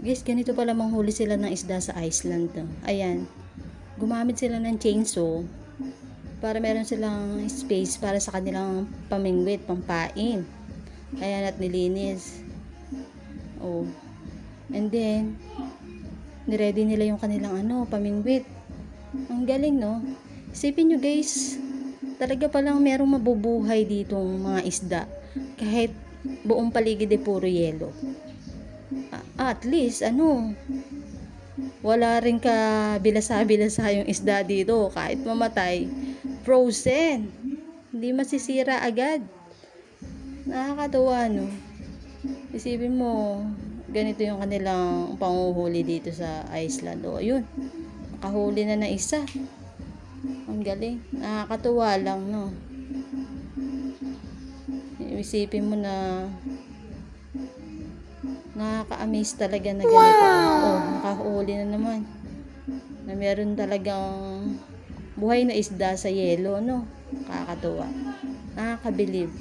Guys, ganito pala manghuli sila ng isda sa Iceland. No? Ayan. Gumamit sila ng chainsaw para meron silang space para sa kanilang pamingwit, pampain. Ayan, at nilinis. Oh. And then, niready nila yung kanilang pamingwit. Ang galing, no? Isipin nyo, guys, talaga palang merong mabubuhay ditong mga isda. Kahit buong paligid ay puro yelo. At least, wala rin ka bilasa-bilasa yung isda dito. Kahit mamatay, frozen. Hindi masisira agad. Nakakatuwa, no? Isipin mo, ganito yung kanilang panguhuli dito sa Iceland. O, yun. Nakahuli na ng isa. Ang galing. Nakakatuwa lang, no? Isipin mo na nakaka-amaze talaga na ganito. Oh, nakahuli na naman. Na meron talagang buhay na isda sa yelo, no? Nakakatuwa. Nakakabilib.